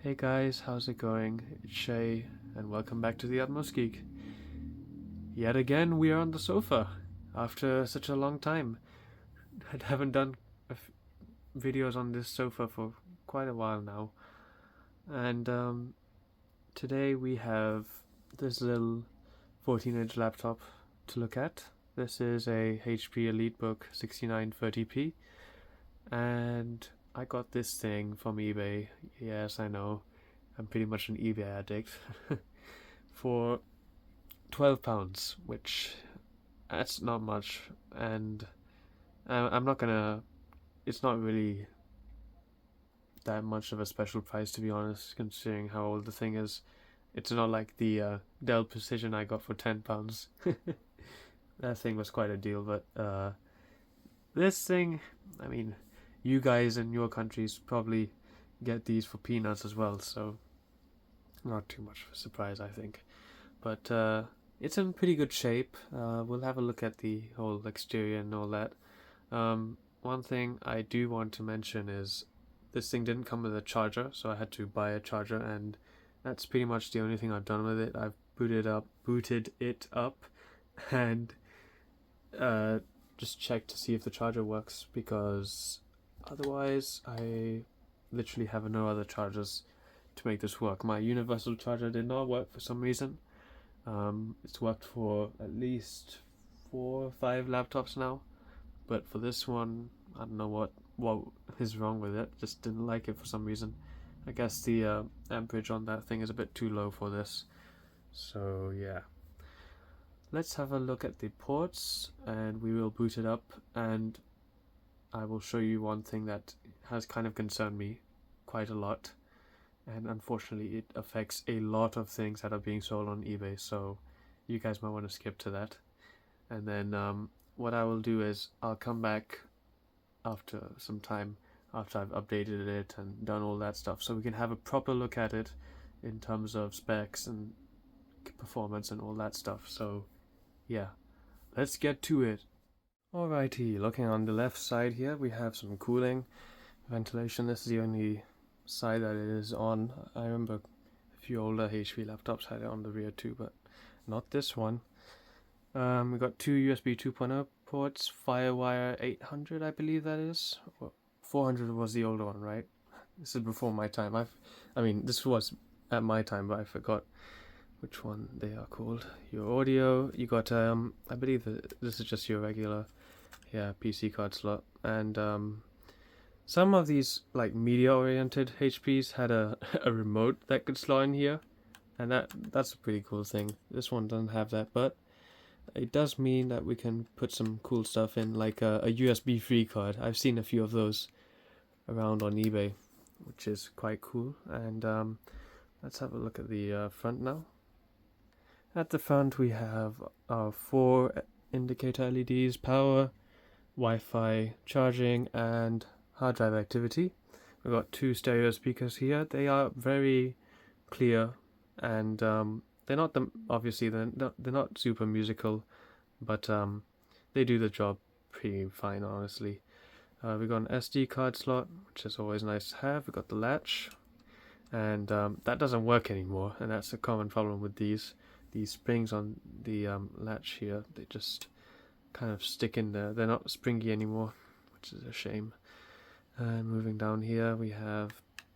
Hey guys, how's it going? It's Shay, and welcome back to the Utmost Geek. Yet again, we are on the sofa after such a long time. I haven't done videos on this sofa for quite a while now, and today we have this little 14-inch laptop to look at. This is a HP Elitebook 6930p, and I got this thing from eBay. Yes, I know, I'm pretty much an eBay addict. For £12, which that's not much, and I'm not gonna. It's not really that much of a special price, to be honest, considering how old the thing is. It's not like the Dell Precision I got for £10. That thing was quite a deal, but this thing, I mean, you guys in your countries probably get these for peanuts as well, so not too much of a surprise, I think. But it's in pretty good shape. We'll have a look at the whole exterior and all that. One thing I do want to mention is this thing didn't come with a charger, so I had to buy a charger, and that's pretty much the only thing I've done with it. I've booted it up, and just checked to see if the charger works, because otherwise I literally have no other chargers to make this work. My universal charger did not work for some reason. It's worked for at least 4 or 5 laptops now, but for this one, I don't know what is wrong with it. Just didn't like it for some reason. I guess the amperage on that thing is a bit too low for this. So yeah, let's have a look at the ports, and we will boot it up, and I will show you one thing that has kind of concerned me quite a lot. And unfortunately it affects a lot of things that are being sold on eBay, so you guys might want to skip to that. And then what I will do is I'll come back after some time, after I've updated it and done all that stuff, so we can have a proper look at it in terms of specs and performance and all that stuff. So yeah, let's get to it. Alrighty, looking on the left side here, we have some cooling, ventilation. This is the only side that it is on. I remember a few older HP laptops had it on the rear too, but not this one. We got two USB 2.0 ports, Firewire 800, I believe that is. Well, 400 was the older one, right? This is before my time. I mean, this was at my time, but I forgot which one they are called. Your audio, you got I believe that this is just your regular, PC card slot, and some of these like media-oriented HPs had a remote that could slot in here, and that's a pretty cool thing. This one doesn't have that, but it does mean that we can put some cool stuff in, like a USB-free card. I've seen a few of those around on eBay, which is quite cool. And let's have a look at the front now. At the front we have our 4 indicator LEDs, power, Wi-Fi, charging, and hard drive activity. We've got 2 stereo speakers here. They are very clear, and they're not they're not super musical, but they do the job pretty fine, honestly. We've got an SD card slot, which is always nice to have. We've got the latch, and that doesn't work anymore, and that's a common problem with these springs on the latch here. They just kind of stick in there. They're not springy anymore, which is a shame. And moving down here, we have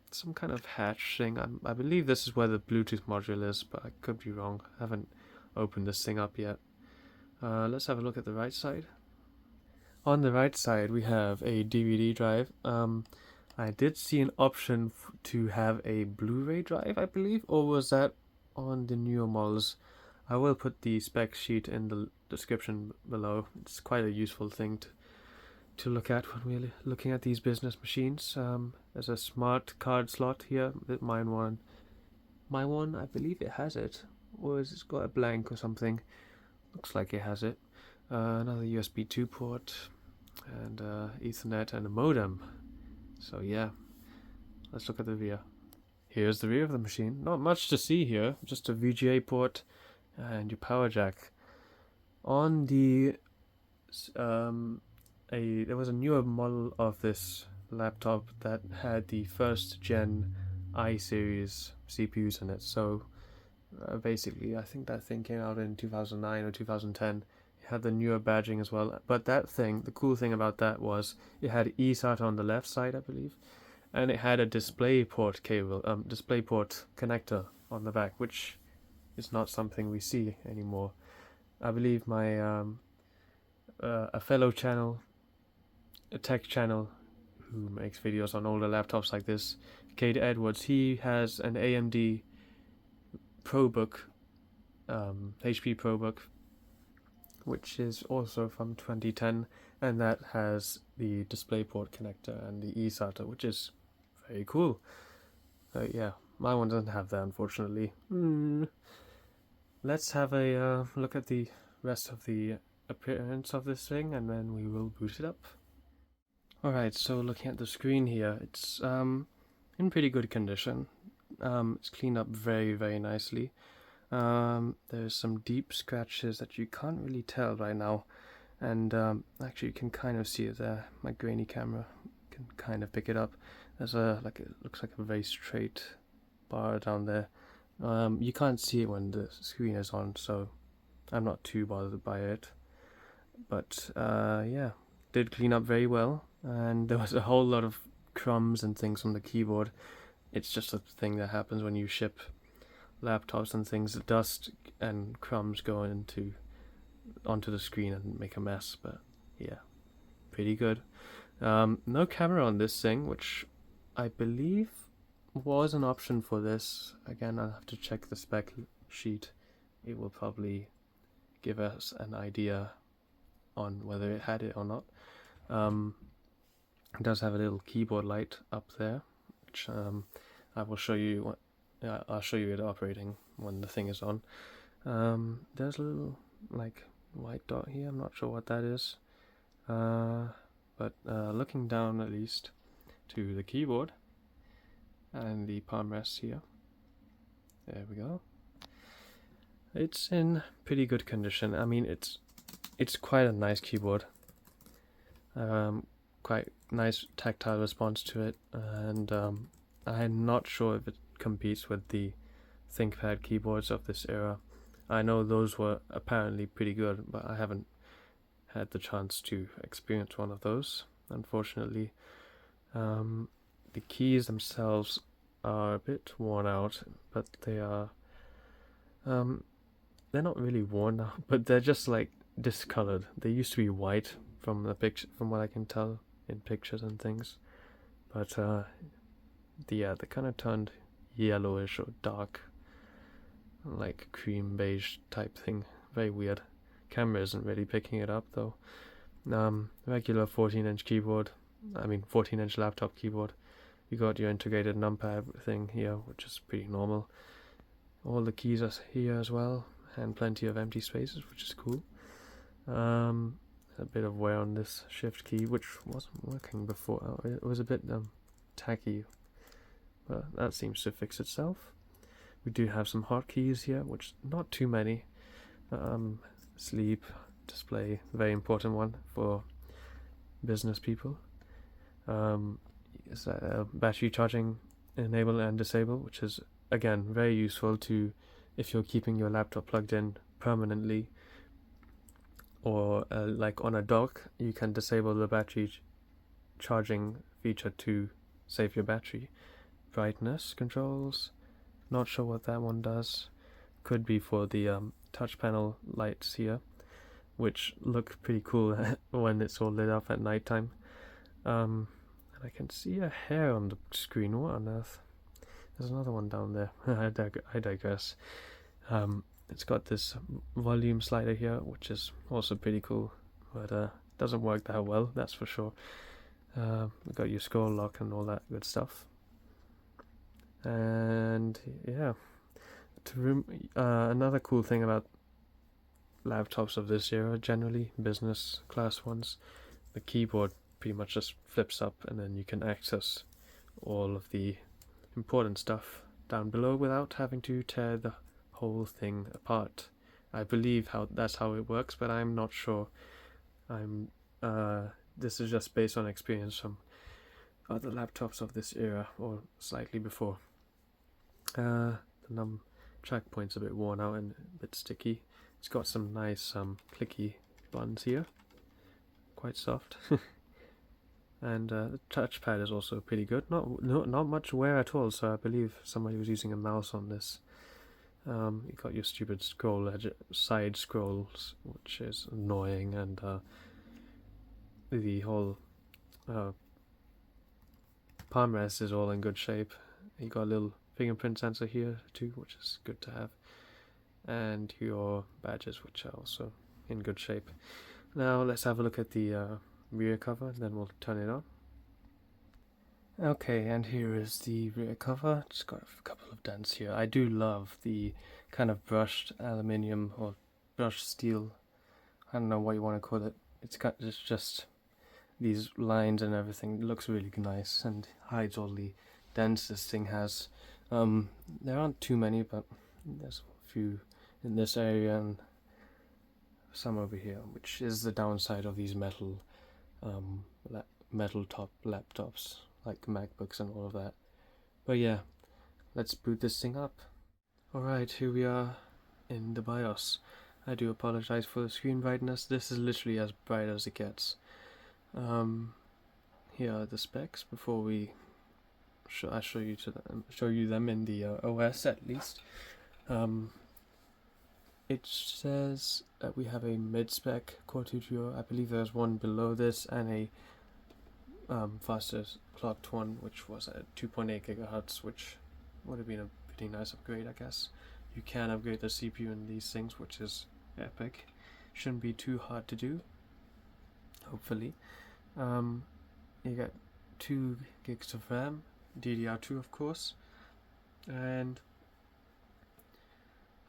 some kind of hatch thing. I believe this is where the Bluetooth module is, but I could be wrong. I haven't opened this thing up yet. Let's have a look at the right side. On the right side, we have a DVD drive. I did see an option to have a Blu-ray drive, I believe, or was that on the newer models? I will put the spec sheet in the description below. It's quite a useful thing to look at when we're looking at these business machines. There's a smart card slot here. My one, I believe it has it, or has it got a blank or something? Looks like it has it. Another USB 2 port, and Ethernet, and a modem. So yeah, let's look at the rear. Here's the rear of the machine. Not much to see here, just a VGA port and your power jack. On the there was a newer model of this laptop that had the first gen i series CPUs in it. So basically, I think that thing came out in 2009 or 2010. It had the newer badging as well. But that thing, the cool thing about that was it had eSATA on the left side, I believe, and it had a DisplayPort cable, DisplayPort connector on the back, which is not something we see anymore. I believe my a fellow channel, a tech channel, who makes videos on older laptops like this, Kate Edwards, he has an AMD ProBook, HP ProBook, which is also from 2010, and that has the DisplayPort connector and the eSATA, which is very cool. Yeah, my one doesn't have that, unfortunately. Let's have a look at the rest of the appearance of this thing, and then we will boot it up. Alright, so looking at the screen here, it's in pretty good condition. It's cleaned up very, very nicely. There's some deep scratches that you can't really tell right now, and actually you can kind of see it there. My grainy camera can kind of pick it up. There's it looks like a very straight bar down there. You can't see it when the screen is on, so I'm not too bothered by it. But yeah, did clean up very well, and there was a whole lot of crumbs and things on the keyboard. It's just a thing that happens when you ship laptops and things. Dust and crumbs go onto the screen and make a mess. But yeah, pretty good. No camera on this thing, which I believe was an option for this. Again, I'll have to check the spec sheet. It will probably give us an idea on whether it had it or not. It does have a little keyboard light up there, which I will show you. I'll show you it operating when the thing is on. There's a little white dot here. I'm not sure what that is, but looking down at least to the keyboard and the palm rest here. There we go. It's in pretty good condition. I mean, it's quite a nice keyboard. Quite nice tactile response to it, and I'm not sure if it competes with the Thinkpad keyboards of this era. I know those were apparently pretty good, but I haven't had the chance to experience one of those, unfortunately. The keys themselves are a bit worn out, but they are they're not really worn out, but they're just like discolored. They used to be white from the picture, from what I can tell in pictures and things, but they kind of turned yellowish or dark, like cream beige type thing. Very weird. Camera isn't really picking it up though. Regular 14-inch keyboard, 14-inch laptop keyboard. You got your integrated numpad thing here, which is pretty normal. All the keys are here as well, and plenty of empty spaces, which is cool. A bit of wear on this shift key, which wasn't working before. It was a bit tacky, but that seems to fix itself. We do have some hotkeys here, which not too many. Sleep, display, very important one for business people. Is battery charging enable and disable, which is again very useful to if you're keeping your laptop plugged in permanently, or like on a dock, you can disable the battery charging feature to save your battery. Brightness controls, not sure what that one does. Could be for the touch panel lights here, which look pretty cool when it's all lit up at nighttime. And I can see a hair on the screen. What on earth? There's another one down there. I digress. It's got this volume slider here, which is also pretty cool, but doesn't work that well, that's for sure. We've got your scroll lock and all that good stuff. And yeah, another cool thing about laptops of this era, generally business class ones, the keyboard pretty much just flips up, and then you can access all of the important stuff down below without having to tear the whole thing apart. I believe that's how it works, but I'm not sure. This is just based on experience from other laptops of this era or slightly before. The track point's a bit worn out and a bit sticky. It's got some nice clicky buttons here, quite soft. And the touchpad is also pretty good. Not much wear at all. So I believe somebody was using a mouse on this. You got your stupid side scrolls, which is annoying, and the whole palm rest is all in good shape. You got a little fingerprint sensor here too, which is good to have, and your badges, which are also in good shape. Now let's have a look at the rear cover, and then we'll turn it on. Okay, and here is the rear cover. It's got a couple of dents here. I do love the kind of brushed aluminium or brushed steel. I don't know what you want to call it. It's just these lines and everything. It looks really nice and hides all the dents this thing has. There aren't too many, but there's a few in this area and some over here, which is the downside of these metal top laptops like MacBooks and all of that. But yeah, let's boot this thing up. Alright, here we are in the BIOS. I do apologize for the screen brightness. This is literally as bright as it gets. Here are the specs before I show you them in the OS at least. It says that we have a mid-spec Core 2 Duo. I believe there's one below this and a faster clocked one, which was at 2.8 gigahertz, which would have been a pretty nice upgrade, I guess. You can upgrade the CPU in these things, which is epic. Shouldn't be too hard to do, hopefully. You get 2 gigs of RAM, DDR2 of course, and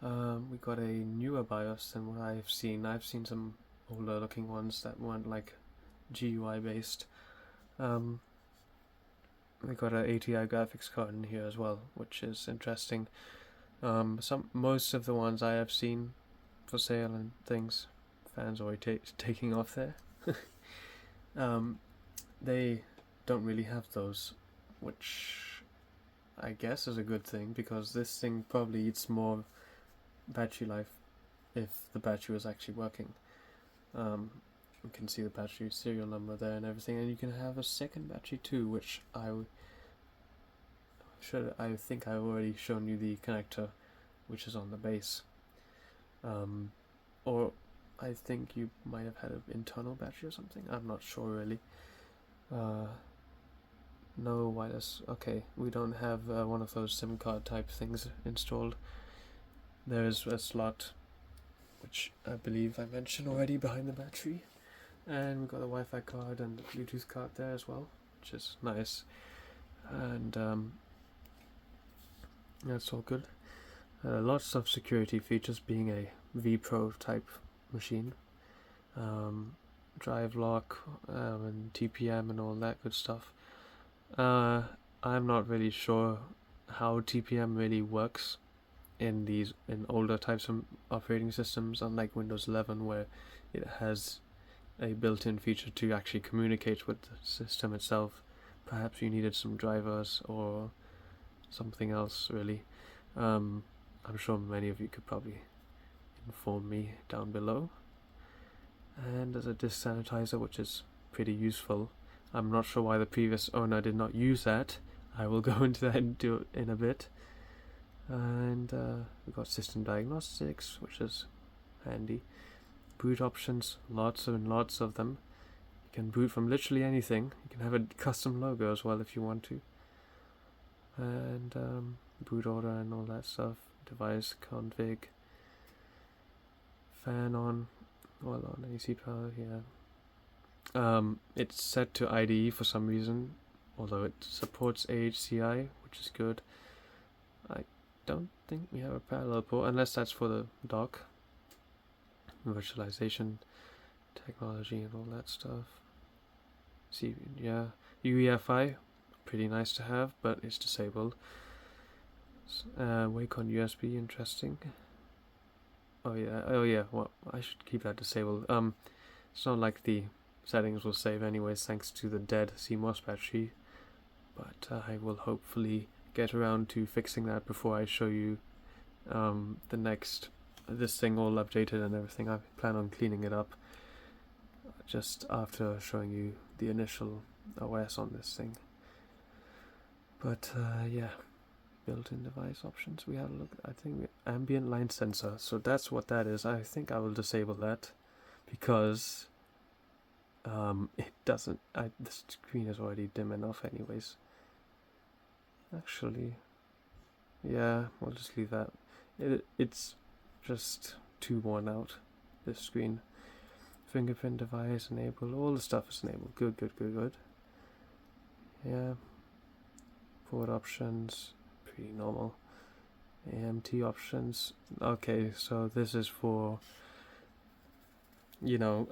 we got a newer BIOS than what I've seen. I've seen some older looking ones that weren't like GUI based. We got an ATI graphics card in here as well, which is interesting. Most of the ones I have seen for sale and things, fans already taking off there. They don't really have those, which I guess is a good thing, because this thing probably eats more battery life if the battery was actually working. You can see the battery serial number there and everything, and you can have a second battery too, which I think I've already shown you the connector, which is on the base. Or I think you might have had an internal battery or something. I'm not sure really. No wireless. Okay, we don't have one of those SIM card type things installed. There is a slot, which I believe I mentioned already, behind the battery. And we've got a Wi-Fi card and a Bluetooth card there as well, which is nice. And that's all good. Lots of security features, being a vPro type machine. Drive lock and TPM and all that good stuff. I'm not really sure how TPM really works in older types of operating systems, unlike Windows 11, where it has a built-in feature to actually communicate with the system itself. Perhaps you needed some drivers or something else really. I'm sure many of you could probably inform me down below. And there's a disk sanitizer, which is pretty useful. I'm not sure why the previous owner did not use that. I will go into that in a bit. And we've got system diagnostics, which is handy. Boot options, lots and lots of them. You can boot from literally anything. You can have a custom logo as well if you want to. And boot order and all that stuff. Device config. Fan on. Well, on AC power, yeah. It's set to IDE for some reason, although it supports AHCI, which is good. I don't think we have a parallel port, unless that's for the dock. Virtualization technology and all that stuff. See, yeah, UEFI, pretty nice to have, but it's disabled. Wacom USB, interesting. Oh yeah, well, I should keep that disabled. It's not like the settings will save anyways, thanks to the dead CMOS battery, but I will hopefully get around to fixing that before I show you this thing all updated and everything. I plan on cleaning it up just after showing you the initial OS on this thing. But yeah, built-in device options. We have a look. I think ambient line sensor. So that's what that is. I think I will disable that because it doesn't. The screen is already dim enough, anyways. Actually, yeah, we'll just leave that. It's just too worn out. This screen. Fingerprint device enabled. All the stuff is enabled. Good, good, good, good. Yeah. Port options. Pretty normal. AMT options. Okay, so this is for, you know,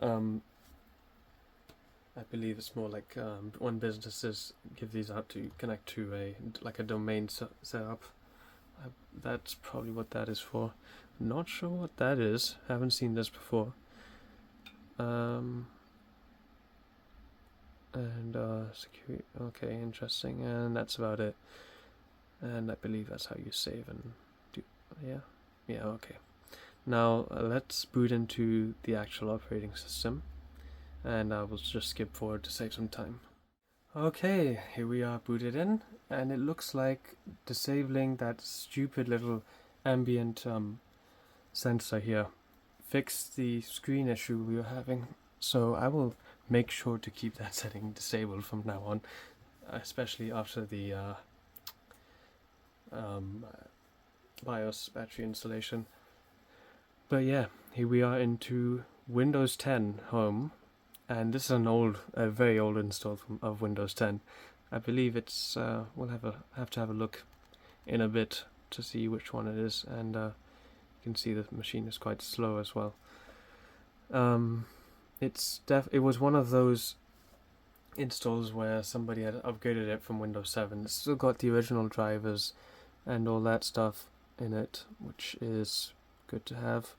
I believe it's more like when businesses give these out to connect to a domain setup. That's probably what that is for. Not sure what that is. Haven't seen this before. And security. Okay, interesting. And that's about it. And I believe that's how you save and do. Yeah. Okay. Now let's boot into the actual operating system, and I will just skip forward to save some time. Okay, here we are booted in, and it looks like disabling that stupid little ambient sensor here fixed the screen issue we were having. So I will make sure to keep that setting disabled from now on, especially after the BIOS battery installation. But yeah, here we are into Windows 10 Home, and this is a very old install of Windows 10. I believe it's we'll have to have a look in a bit to see which one it is, and you can see the machine is quite slow as well. It was one of those installs where somebody had upgraded it from Windows 7. It's still got the original drivers and all that stuff in it, which is good to have.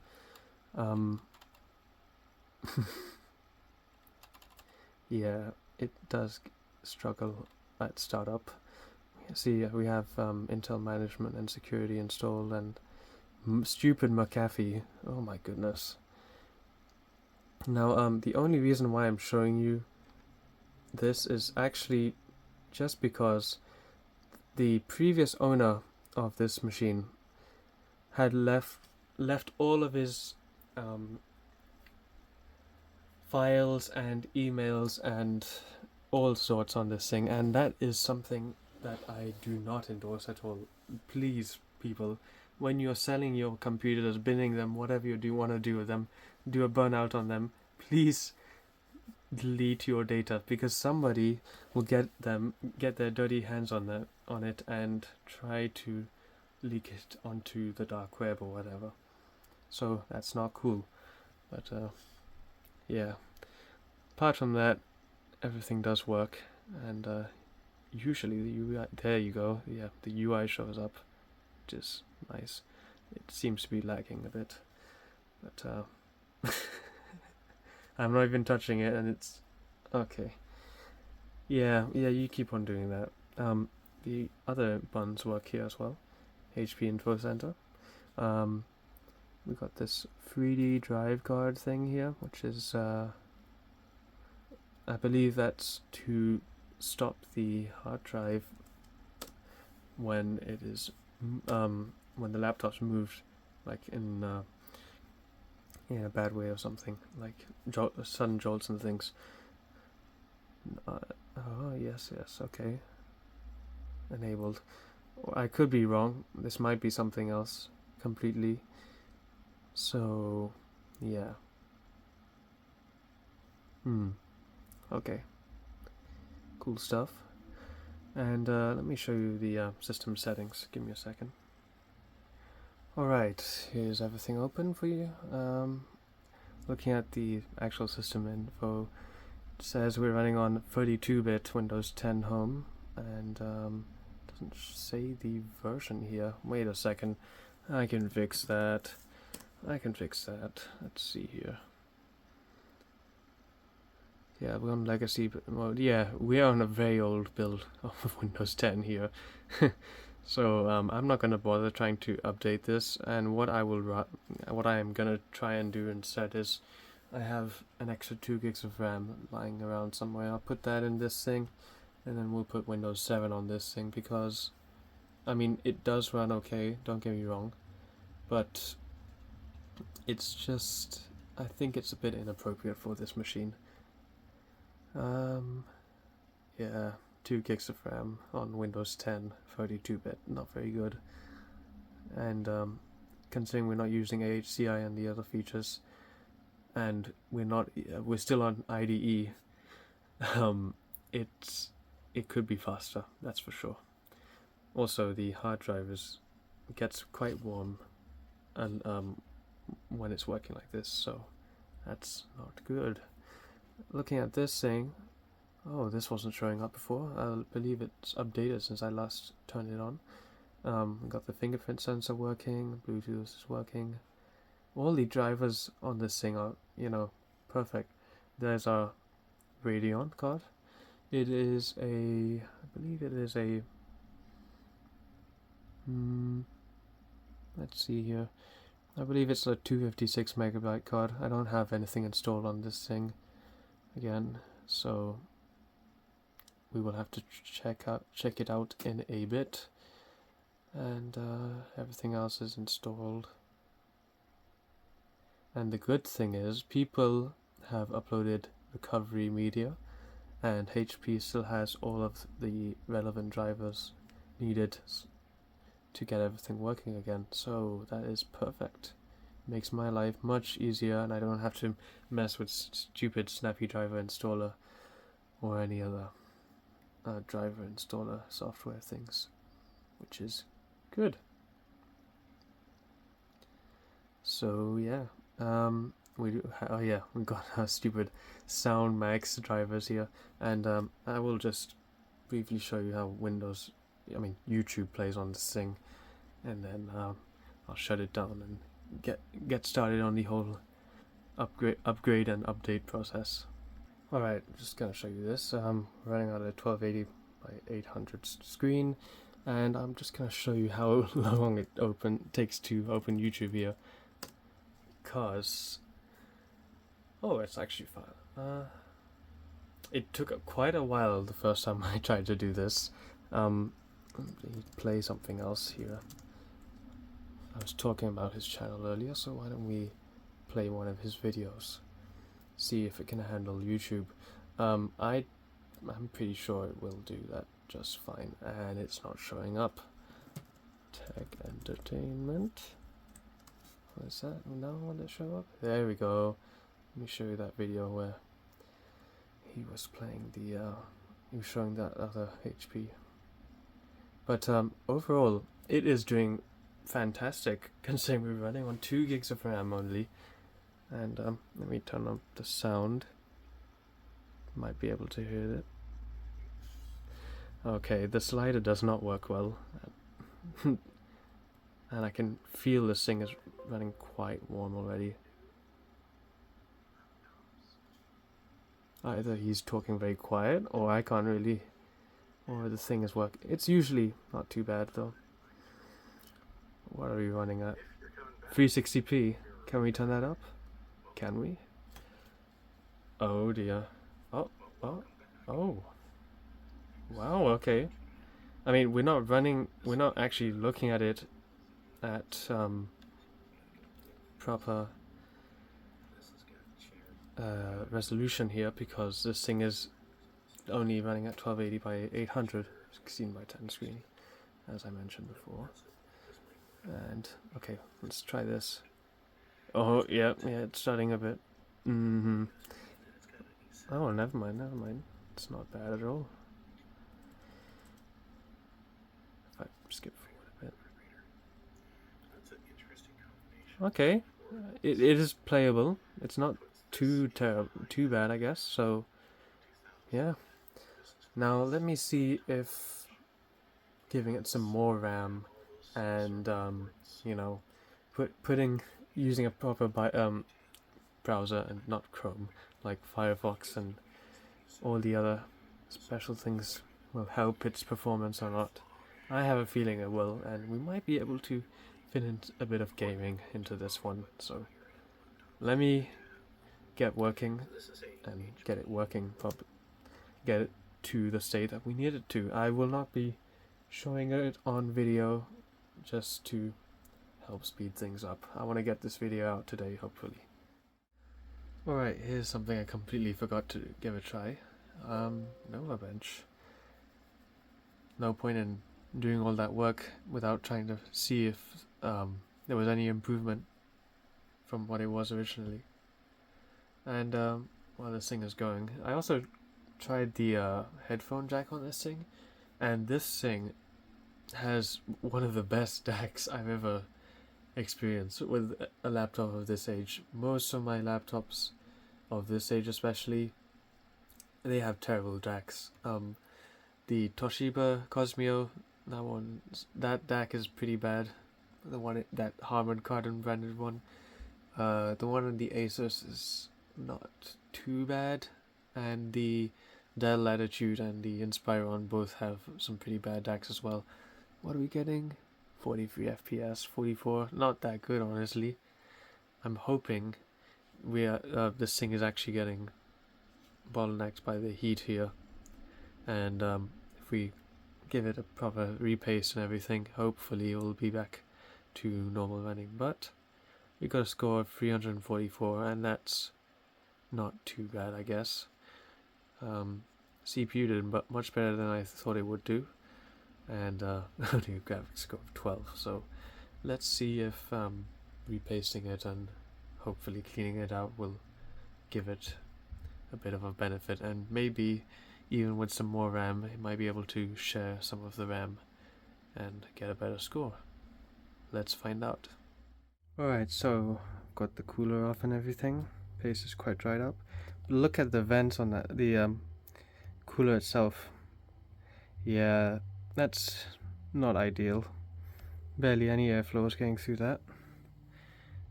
Yeah, it does struggle at startup. See, we have Intel management and security installed, and stupid McAfee. Oh my goodness. Now, the only reason why I'm showing you this is actually just because the previous owner of this machine had left all of his files and emails and all sorts on this thing, and that is something that I do not endorse at all. Please, people, when you're selling your computers, binning them, whatever you do want to do with them, do a burnout on them, please delete your data, because somebody will get their dirty hands on it and try to leak it onto the dark web or whatever. So that's not cool. But yeah, apart from that, everything does work, and usually the UI, there you go, yeah, the UI shows up, which is nice. It seems to be lagging a bit, but I'm not even touching it, and it's okay. Yeah, you keep on doing that. The other buttons work here as well. HP Info Center. We got this 3D drive card thing here, which is I believe that's to stop the hard drive when it is when the laptop's moved, like in a bad way or something, like sudden jolts and things. Oh yes, okay. Enabled. I could be wrong. This might be something else completely. So, yeah. Okay. Cool stuff. And let me show you the system settings. Give me a second. Alright, here's everything open for you. Looking at the actual system info, it says we're running on 32-bit Windows 10 Home, and doesn't say the version here. Wait a second, I can fix that. Let's see here. Yeah, we're on legacy mode. Yeah, we are on a very old build of Windows 10 here. So I'm not gonna bother trying to update this, and what I am gonna try and do instead is, I have an extra 2 gigs of RAM lying around somewhere. I'll put that in this thing, and then we'll put Windows 7 on this thing, because I mean, it does run okay, don't get me wrong, but it's just, I think it's a bit inappropriate for this machine. Yeah, 2 gigs of RAM on Windows 10, 32-bit, not very good. And considering we're not using AHCI and the other features, and we're still on IDE, it could be faster, that's for sure. Also, the hard drive gets quite warm, and when it's working like this, so that's not good. Looking at this thing, oh, this wasn't showing up before. I believe it's updated since I last turned it on. Got the fingerprint sensor working, Bluetooth is working. All the drivers on this thing are, perfect. There's our Radeon card. It is I believe it is a, let's see here. I believe it's a 256 megabyte card. I don't have anything installed on this thing again, so we will have to check it out in a bit. And everything else is installed. And the good thing is, people have uploaded recovery media, and HP still has all of the relevant drivers needed to get everything working again. So that is perfect. Makes my life much easier, and I don't have to mess with stupid Snappy Driver Installer or any other driver installer software things, which is good. So yeah, we got our stupid Sound Max drivers here, and I will just briefly show you how YouTube plays on this thing, and then I'll shut it down and get started on the whole upgrade and update process. Alright, just gonna show you this. I'm running on a 1280 by 800 screen, and I'm just gonna show you how long it takes to open YouTube here, because it's actually fine. It took quite a while the first time I tried to do this. Let me play something else here. I was talking about his channel earlier, so why don't we play one of his videos, see if it can handle YouTube. I'm pretty sure it will do that just fine, and it's not showing up. Tech Entertainment. What is that? Now will it show up? There we go. Let me show you that video where he was playing he was showing that other HP. But overall, it is doing fantastic, considering we're running on 2 gigs of RAM only. And let me turn up the sound. Might be able to hear it. Okay, the slider does not work well. And I can feel this thing is running quite warm already. Either he's talking very quiet, or I can't really, or the thing is working. It's usually not too bad though. What are we running at? 360p. Can we turn that up? Can we? Oh dear. Oh. Wow, okay. I mean, we're not actually looking at it at proper resolution here, because this thing is only running at 1280 by 800, 16 by 10 screen, as I mentioned before. And okay, let's try this. Oh yeah, it's starting a bit. Oh, never mind. It's not bad at all. If I skip forward a bit. Okay, it is playable. It's not too bad, I guess. So yeah. Now let me see if giving it some more RAM and using a proper browser and not Chrome, like Firefox and all the other special things, will help its performance or not. I have a feeling it will, and we might be able to fit in a bit of gaming into this one. So let me get working and get it working properly. Get it to the state that we need it to. I will not be showing it on video just to help speed things up. I want to get this video out today, hopefully. Alright, here's something I completely forgot to give a try. Nova Bench. No point in doing all that work without trying to see if there was any improvement from what it was originally. And while this thing is going, I also tried the headphone jack on this thing, and this thing has one of the best DACs I've ever experienced with a laptop of this age. Most of my laptops of this age especially, they have terrible DACs. The Toshiba Cosmeo, that DAC is pretty bad. The one, that Harman Kardon branded one. The one on the Asus is not too bad, and the Dell Latitude and the Inspiron both have some pretty bad DACs as well. What are we getting? 43 FPS, 44. Not that good, honestly. I'm hoping this thing is actually getting bottlenecked by the heat here, and if we give it a proper repaste and everything, hopefully it will be back to normal running. But we got a score of 344, and that's not too bad, I guess. CPU did much better than I thought it would do, and only a graphics score of 12. So let's see if repasting it and hopefully cleaning it out will give it a bit of a benefit, and maybe even with some more RAM it might be able to share some of the RAM and get a better score. Let's find out. Alright, so got the cooler off and everything. Paste is quite dried up. Look at the vents on the cooler itself. Yeah, that's not ideal. Barely any airflow is getting through that.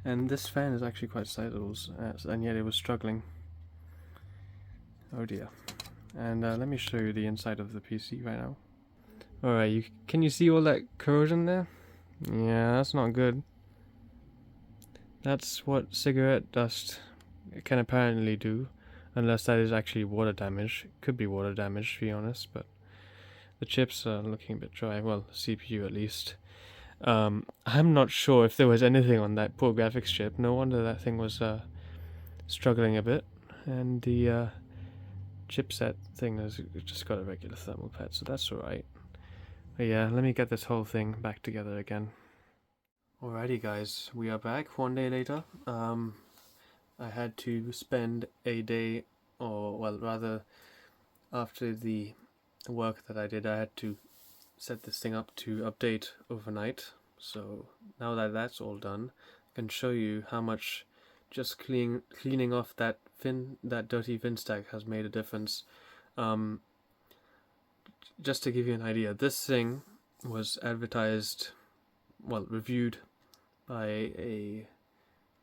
And this fan is actually quite sizable, and yet it was struggling. Oh dear. And let me show you the inside of the PC right now. Alright, can you see all that corrosion there? Yeah, that's not good. That's what cigarette dust can apparently do, unless that is actually water damage. It could be water damage, to be honest, but the chips are looking a bit dry. Well, CPU at least. I'm not sure if there was anything on that poor graphics chip. No wonder that thing was struggling a bit. And the chipset thing has just got a regular thermal pad, so that's alright. But yeah, let me get this whole thing back together again. Alrighty guys, we are back one day later. I had to spend a day, or well rather after the work that I did, I had to set this thing up to update overnight. So now that that's all done, I can show you how much just cleaning off that dirty fin stack has made a difference. Just to give you an idea, this thing was reviewed by a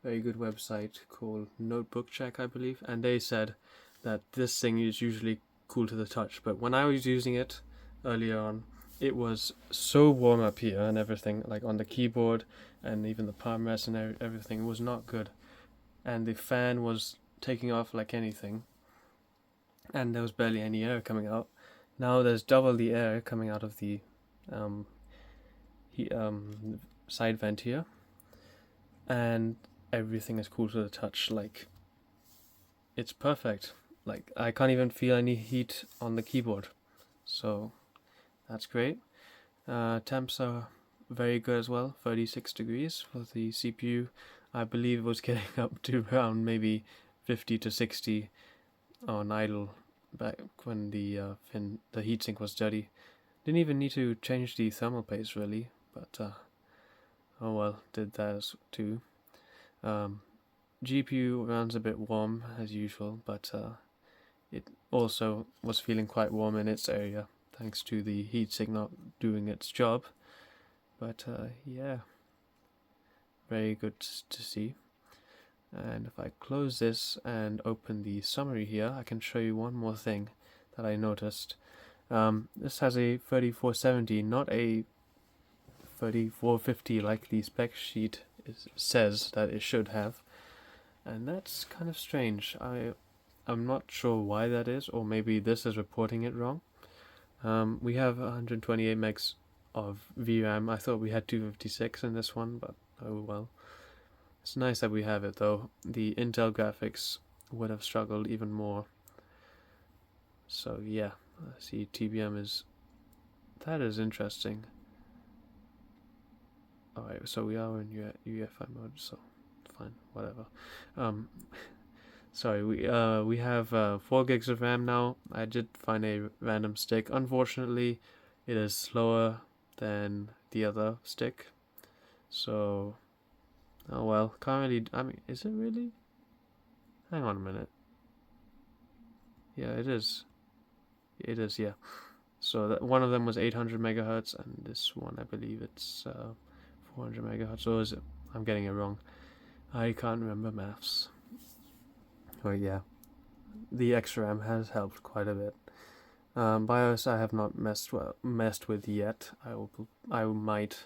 very good website called Notebookcheck, I believe, and they said that this thing is usually cool to the touch, but when I was using it earlier on, it was so warm up here and everything, like on the keyboard and even the palm rest and everything was not good, and the fan was taking off like anything, and there was barely any air coming out. Now there's double the air coming out of the side vent here, and everything is cool to the touch. Like, it's perfect. Like, I can't even feel any heat on the keyboard, so that's great. Temps are very good as well, 36 degrees for the CPU. I believe it was getting up to around maybe 50 to 60 on idle back when the heatsink was dirty. Didn't even need to change the thermal paste really, but oh well, did that too. GPU runs a bit warm as usual, but it also was feeling quite warm in its area thanks to the heatsink not doing its job. But yeah, very good to see. And if I close this and open the summary here, I can show you one more thing that I noticed. This has a 3470, not a 3450 like the spec sheet says that it should have, and that's kind of strange. I'm not sure why that is, or maybe this is reporting it wrong. We have 128 megs of VRAM. I thought we had 256 in this one, but oh well. It's nice that we have it though. The Intel graphics would have struggled even more. So yeah, I see TBM is... that is interesting. Alright, so we are in UEFI mode, so fine, whatever. Sorry, we have 4 gigs of RAM now. I did find a random stick. Unfortunately, it is slower than the other stick. So, oh well, can't really... I mean, is it really? Hang on a minute. Yeah, it is. It is, yeah. So that one of them was 800 megahertz, and this one, I believe it's 400 megahertz. Or is it? I'm getting it wrong. I can't remember maths. Oh yeah, the extra RAM has helped quite a bit. BIOS I have not messed with yet. I might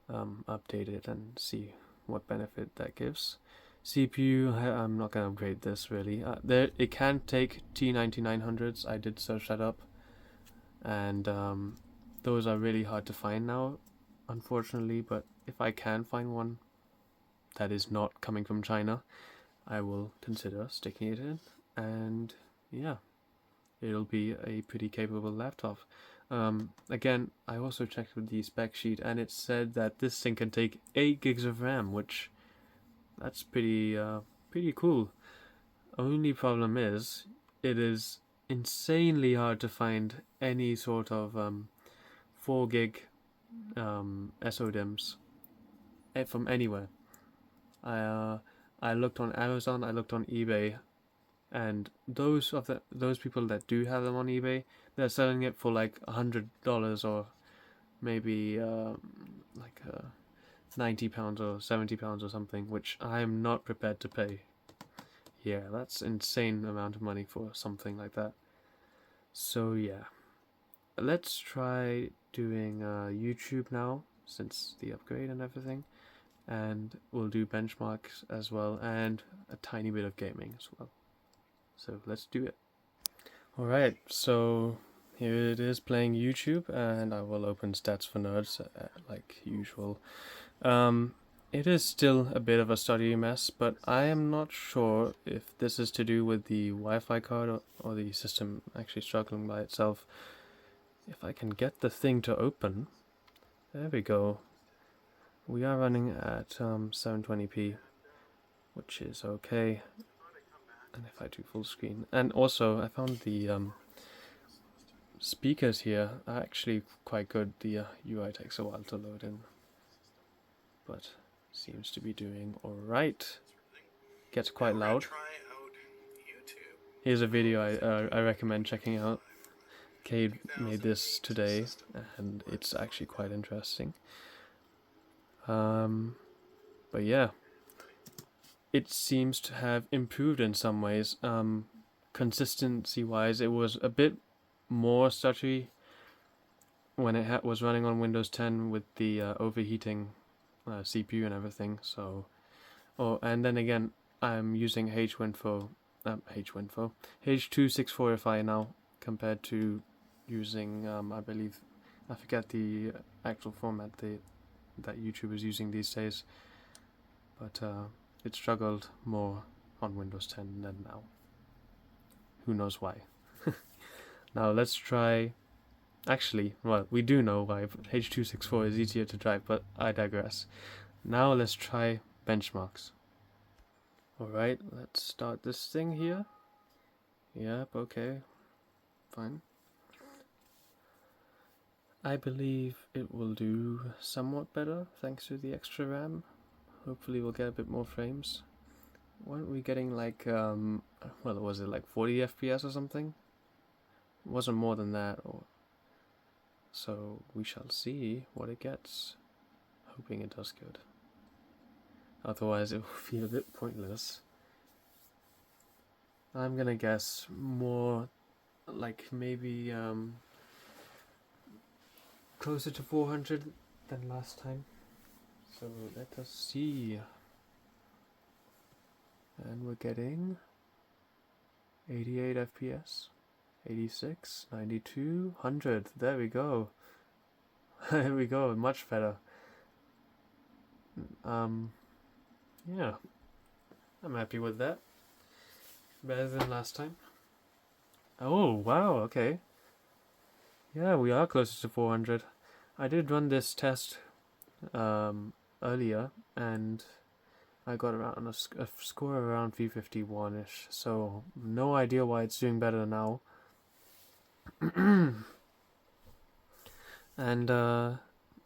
update it and see what benefit that gives. CPU, I'm not gonna upgrade this really. It can take T9900s. I did search that up, and those are really hard to find now, unfortunately. But if I can find one that is not coming from China, I will consider sticking it in, and yeah, it'll be a pretty capable laptop. Again, I also checked with the spec sheet, and it said that this thing can take 8 gigs of RAM, which that's pretty cool. Only problem is, it is insanely hard to find any sort of 4 gig SODIMMs from anywhere. I looked on Amazon, I looked on eBay, and those people that do have them on eBay, they're selling it for like $100 or maybe like £90 or £70 or something, which I am not prepared to pay. Yeah, that's insane amount of money for something like that. So yeah, let's try doing YouTube now, since the upgrade and everything, and we'll do benchmarks as well, and a tiny bit of gaming as well. So let's do it. Alright, so here it is playing YouTube, and I will open Stats for Nerds like usual. It is still a bit of a study mess, but I am not sure if this is to do with the Wi-Fi card or the system actually struggling by itself. If I can get the thing to open, there we go. We are running at 720p, which is okay. And if I do full screen, and also I found the speakers here are actually quite good. The UI takes a while to load in, but seems to be doing alright. Gets quite loud. Here's a video I recommend checking out. Cade made this today, and it's actually quite interesting. But yeah, it seems to have improved in some ways. Consistency wise, it was a bit more stuttery when it was running on Windows 10 with the overheating CPU and everything. So, and then again, I'm using H264Fi now compared to using I believe, I forget the actual format that YouTube is using these days, but it struggled more on Windows 10 than now. Who knows why? Now let's try... Actually, well, we do know why. H264 is easier to drive, but I digress. Now let's try benchmarks. Alright, let's start this thing here. Yep, okay. Fine. I believe it will do somewhat better thanks to the extra RAM. Hopefully we'll get a bit more frames. Weren't we getting like, well, was it like 40 FPS or something? It wasn't more than that, so we shall see what it gets. Hoping it does good. Otherwise it will feel a bit pointless. I'm gonna guess more like maybe closer to 400 than last time. So let us see. And we're getting 88 FPS, 86, 92, 100. There we go. There we go, much better. Yeah, I'm happy with that. Better than last time. Oh, wow, okay. Yeah, we are closer to 400. I did run this test earlier, and I got around a score around 351-ish, so no idea why it's doing better now. And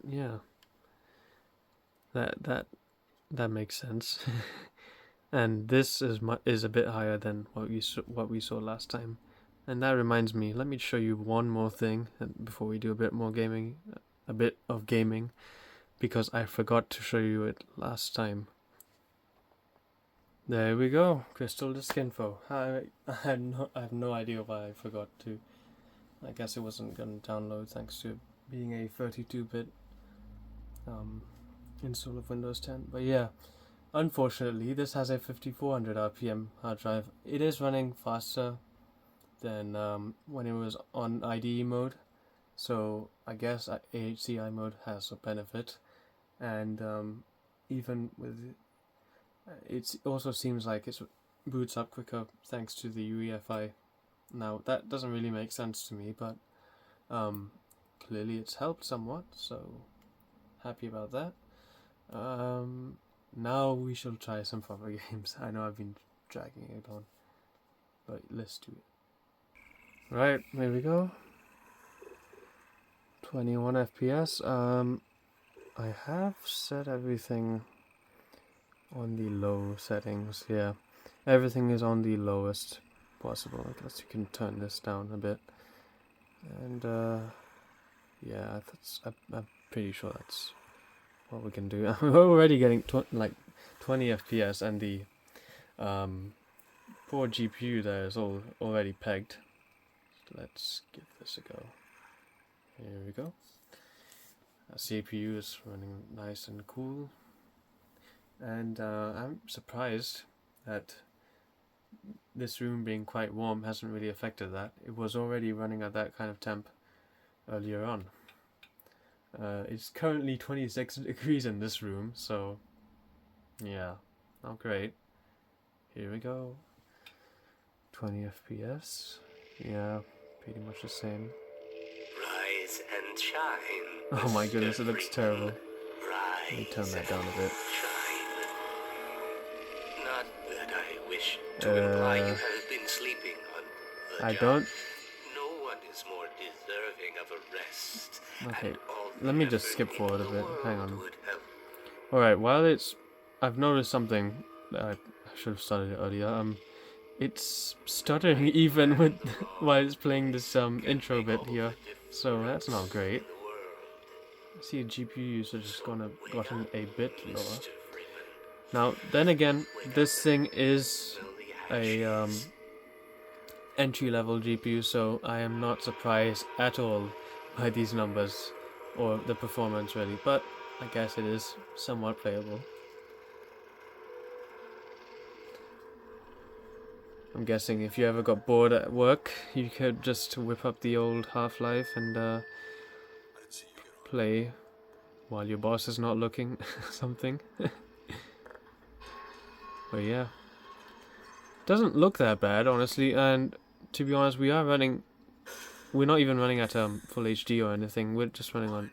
yeah, that makes sense. And this is a bit higher than what we saw last time. And that reminds me, let me show you one more thing before we do a bit of gaming, because I forgot to show you it last time. There we go, crystal disk info. I have no idea why I forgot to. I guess it wasn't going to download thanks to being a 32-bit install of Windows 10. But yeah, unfortunately, this has a 5400 RPM hard drive. It is running faster than when it was on IDE mode, so I guess ATI mode has a benefit. And even with it also seems like it boots up quicker thanks to the UEFI. Now that doesn't really make sense to me, but clearly it's helped somewhat, so happy about that. Now we shall try some proper games. I know I've been dragging it on, but let's do it. Right, here we go. 21 FPS. I have set everything on the low settings. Yeah, everything is on the lowest possible. I guess you can turn this down a bit. And yeah, I'm pretty sure that's what we can do. We're already getting 20 FPS, and the poor GPU there is already pegged. Let's give this a go. Here we go. Our CPU is running nice and cool, and I'm surprised that this room being quite warm hasn't really affected that. It was already running at that kind of temp earlier on. It's currently 26 degrees in this room, so yeah, not great. Here we go. 20 FPS. Yeah, pretty much the same. Rise and shine. Oh my goodness, it looks terrible. Let me turn that down a bit. Not that I wish to imply you have been sleeping on the job. don't. No one is more deserving of a rest. Okay, and all let me the just effort skip in forward a the bit. Hang world on. would help. Alright, I've noticed something that I should have started it earlier. It's stuttering even with while it's playing this intro bit here, so that's not great. I see GPU usage has gotten a bit lower. Now, then again, this thing is a entry-level GPU, so I am not surprised at all by these numbers or the performance really, but I guess it is somewhat playable. I'm guessing if you ever got bored at work, you could just whip up the old Half-Life and play while your boss is not looking, something. But yeah, doesn't look that bad, honestly. And to be honest, we're not even running at full HD or anything. We're just running on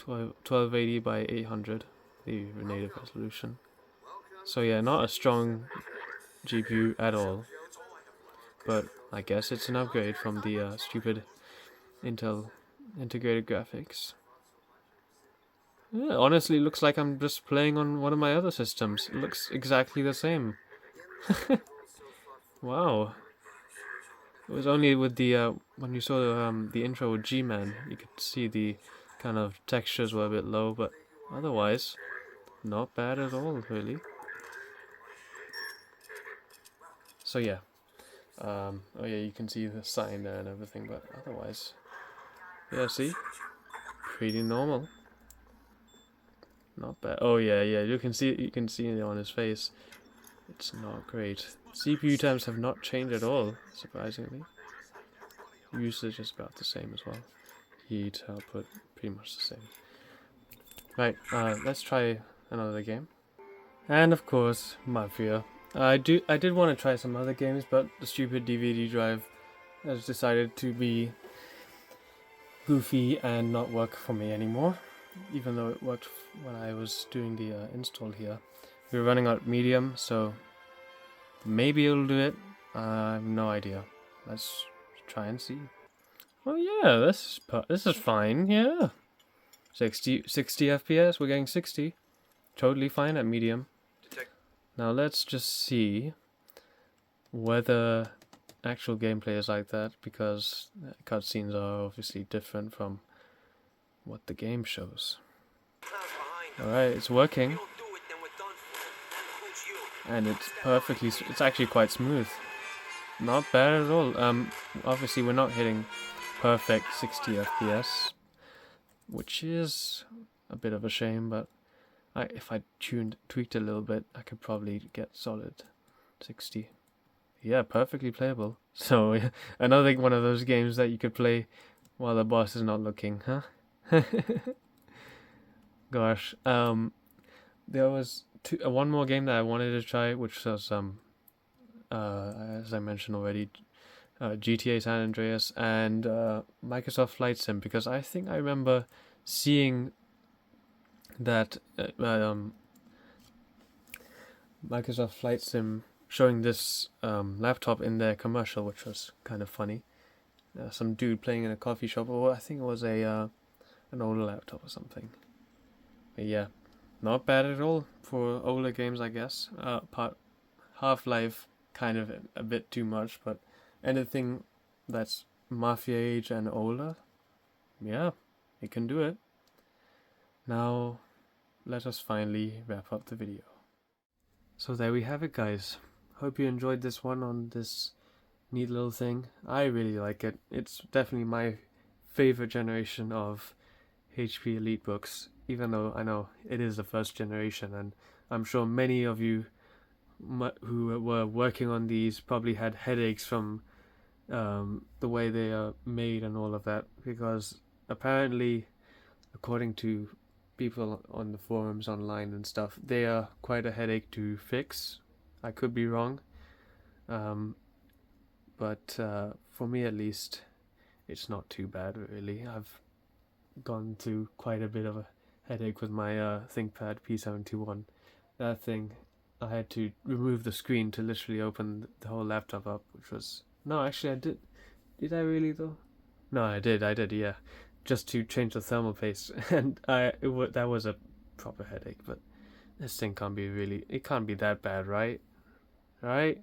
1280 by 800, the native resolution. So yeah, not a strong GPU at all. But I guess it's an upgrade from the stupid Intel integrated graphics. Yeah, honestly, looks like I'm just playing on one of my other systems. It looks exactly the same. Wow. It was only with the when you saw the intro with G-Man, you could see the kind of textures were a bit low, but otherwise, not bad at all, really. So yeah. Oh yeah, you can see the sign there and everything, but otherwise, yeah, see? pretty normal. Not bad. Oh yeah, you can see it on his face. It's not great. CPU times have not changed at all, surprisingly. Usage is about the same as well. Heat output pretty much the same. Right, let's try another game. And of course, Mafia. I did want to try some other games, but the stupid DVD drive has decided to be goofy and not work for me anymore, even though it worked when I was doing the install here. We're running out medium, so maybe it'll do it. I have no idea. Let's try and see. Oh yeah, this is fine. Yeah, 60 FPS. We're getting 60. Totally fine at medium. Now let's just see whether actual gameplay is like that, because cutscenes are obviously different from what the game shows. Alright, it's working. And it's actually quite smooth. Not bad at all. Obviously we're not hitting perfect 60 FPS, which is a bit of a shame, but if I tweaked a little bit, I could probably get solid 60. Yeah, perfectly playable. So another one of those games that you could play while the boss is not looking, huh? Gosh, there was one more game that I wanted to try, which was as I mentioned already, GTA San Andreas and Microsoft Flight Sim, because I think I remember seeing that Microsoft Flight Sim showing this laptop in their commercial, which was kind of funny. Some dude playing in a coffee shop, or I think it was an older laptop or something. But yeah, not bad at all for older games, I guess. Half-Life kind of a bit too much, but anything that's Mafia age and older, yeah, it can do it. Now, let us finally wrap up the video. So there we have it, guys. Hope you enjoyed this one on this neat little thing. I really like it. It's definitely my favorite generation of HP Elitebooks, even though I know it is the first generation, and I'm sure many of you who were working on these probably had headaches from the way they are made and all of that, because apparently, according to people on the forums online and stuff, they are quite a headache to fix. I could be wrong, but for me at least, it's not too bad really. I've gone through quite a bit of a headache with my ThinkPad P71. That thing, I had to remove the screen to literally open the whole laptop up, which was... No, actually I did. Did I really though? No, I did, yeah. Just to change the thermal paste, and that was a proper headache, but this thing can't be that bad, right? Right?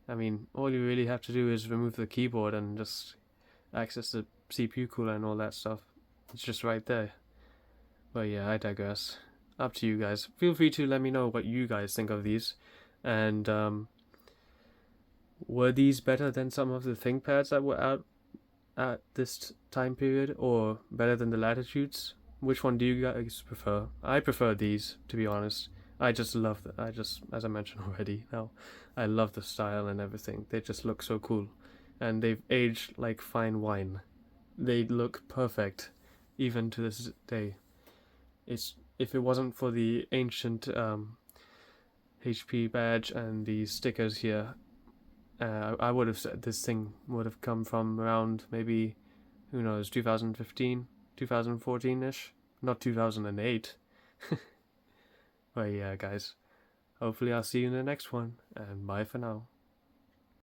I mean, all you really have to do is remove the keyboard and just access the CPU cooler and all that stuff. It's just right there. But yeah, I digress. Up to you guys. Feel free to let me know what you guys think of these, and were these better than some of the ThinkPads that were out at this time period, or better than the Latitudes? Which one do you guys prefer? I prefer these, to be honest. I just love as I mentioned already, now I love the style and everything. They just look so cool, and they've aged like fine wine. They look perfect even to this day. If it wasn't for the ancient HP badge and the stickers here, I would have said this thing would have come from around maybe, who knows, 2015, 2014-ish, not 2008. But yeah, guys, hopefully I'll see you in the next one, and bye for now.